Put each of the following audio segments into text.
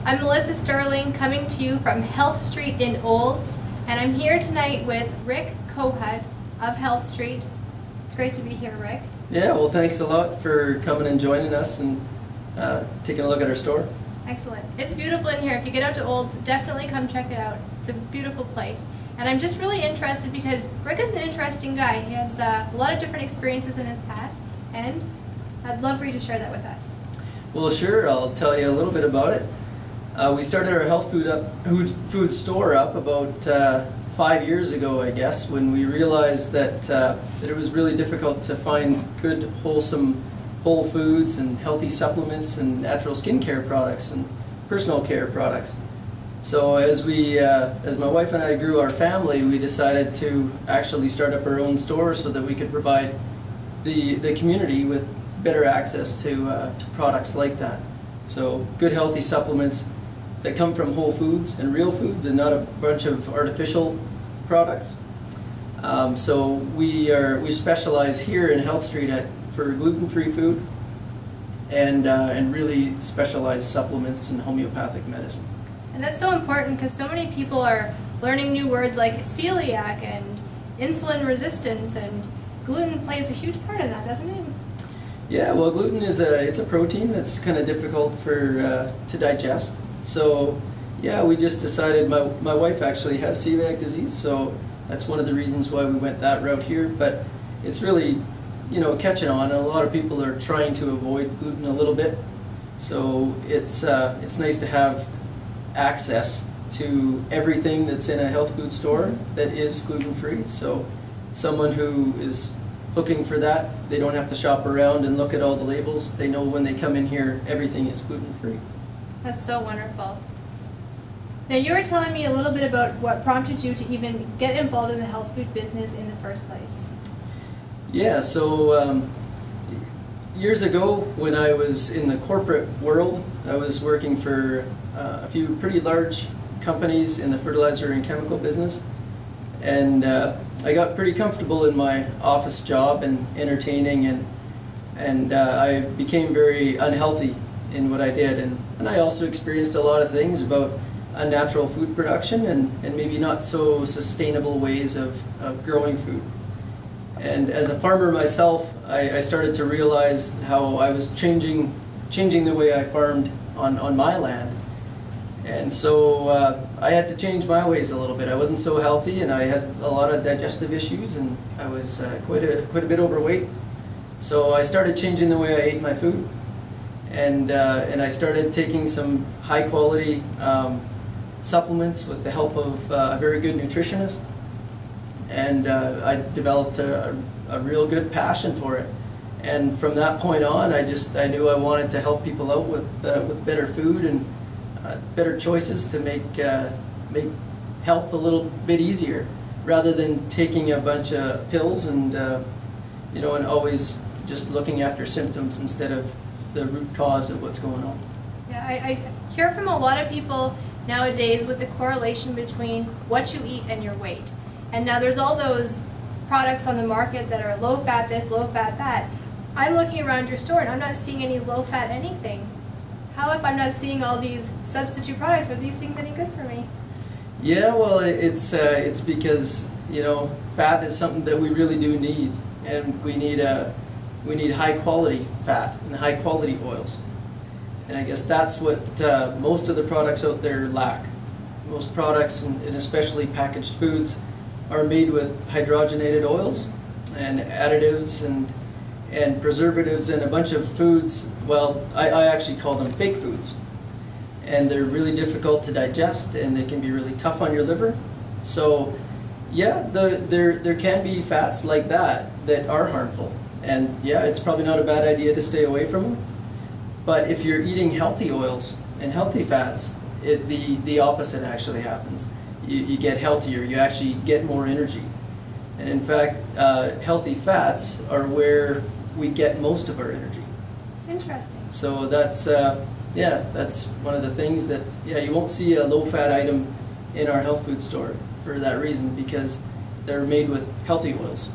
I'm Melissa Sterling, coming to you from Health Street in Olds, and I'm here tonight with Rick Kohut of Health Street. It's great to be here, Rick. Yeah, well, thanks a lot for coming and joining us and taking a look at our store. Excellent. It's beautiful in here. If you get out to Olds, definitely come check it out. It's a beautiful place. And I'm just really interested because Rick is an interesting guy. He has a lot of different experiences in his past, and I'd love for you to share that with us. Well, sure, I'll tell you a little bit about it. We started our health food store up about 5 years ago, I guess, when we realized that it was really difficult to find good, wholesome, whole foods and healthy supplements and natural skincare products and personal care products. So as my wife and I grew our family, we decided to actually start up our own store so that we could provide the community with better access to products like that. So good, healthy supplements that come from whole foods and real foods and not a bunch of artificial products. So we specialize here in Health Street for gluten-free food and really specialized supplements and homeopathic medicine. And that's so important because so many people are learning new words like celiac and insulin resistance, and gluten plays a huge part in that, doesn't it? Yeah, well, gluten is it's a protein that's kind of difficult to digest. So yeah, we just decided, my wife actually has celiac disease, so that's one of the reasons why we went that route here. But it's really, catching on, and a lot of people are trying to avoid gluten a little bit. So it's nice to have access to everything that's in a health food store that is gluten-free. So someone who is looking for that, they don't have to shop around and look at all the labels. They know when they come in here, everything is gluten-free. That's so wonderful. Now, you were telling me a little bit about what prompted you to even get involved in the health food business in the first place. Yeah, so years ago when I was in the corporate world, I was working for a few pretty large companies in the fertilizer and chemical business, and I got pretty comfortable in my office job and entertaining, and I became very unhealthy in what I did, and I also experienced a lot of things about unnatural food production and maybe not so sustainable ways of growing food. And as a farmer myself, I started to realize how I was changing the way I farmed on my land. And so I had to change my ways a little bit. I wasn't so healthy, and I had a lot of digestive issues, and I was quite a bit overweight. So I started changing the way I ate my food, and I started taking some high quality supplements with the help of a very good nutritionist, and I developed a real good passion for it. And from that point on, I knew I wanted to help people out with better food and better choices to make health a little bit easier, rather than taking a bunch of pills and and always just looking after symptoms instead of the root cause of what's going on. Yeah, I hear from a lot of people nowadays with the correlation between what you eat and your weight. And now there's all those products on the market that are low fat this, low fat that. I'm looking around your store and I'm not seeing any low fat anything. How if I'm not seeing all these substitute products? Are these things any good for me? Yeah, well, it's because fat is something that we really do need, and we need high quality fat and high quality oils, and I guess that's what most of the products out there lack. Most products, and especially packaged foods, are made with hydrogenated oils and additives and preservatives and a bunch of foods. Well, I actually call them fake foods, and they're really difficult to digest, and they can be really tough on your liver. So yeah, there can be fats like that are harmful, and yeah, it's probably not a bad idea to stay away from them. But if you're eating healthy oils and healthy fats, the opposite actually happens. You get healthier, you actually get more energy. And in fact, healthy fats are where we get most of our energy. Interesting. So that's one of the things that, you won't see a low-fat item in our health food store for that reason, because they're made with healthy oils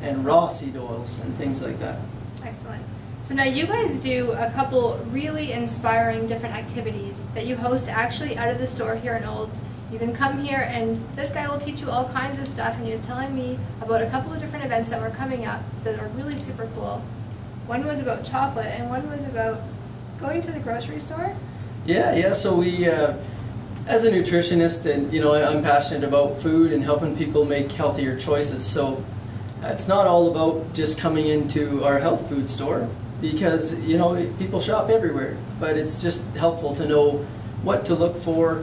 and raw seed oils and things like that. Excellent. So now you guys do a couple really inspiring different activities that you host actually out of the store here in Olds. You can come here and this guy will teach you all kinds of stuff, and he was telling me about a couple of different events that were coming up that are really super cool. One was about chocolate and one was about going to the grocery store. Yeah, so we, as a nutritionist, and I'm passionate about food and helping people make healthier choices, so it's not all about just coming into our health food store, because people shop everywhere, but it's just helpful to know what to look for,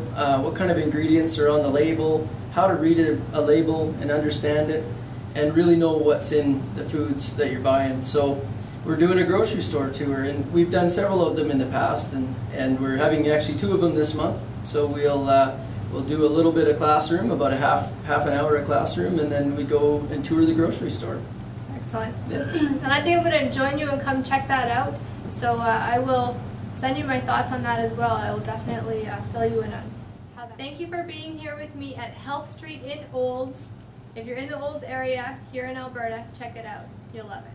what kind of ingredients are on the label, how to read a label and understand it, and really know what's in the foods that you're buying. So we're doing a grocery store tour, and we've done several of them in the past, and we're having actually 2 of them this month. So we'll do a little bit of classroom, about a half an hour of classroom, and then we go and tour the grocery store. Excellent. Yeah. And I think I'm going to join you and come check that out. So I will send you my thoughts on that as well. I will definitely fill you in on how that. Thank you for being here with me at Health Street in Olds. If you're in the Olds area here in Alberta, check it out. You'll love it.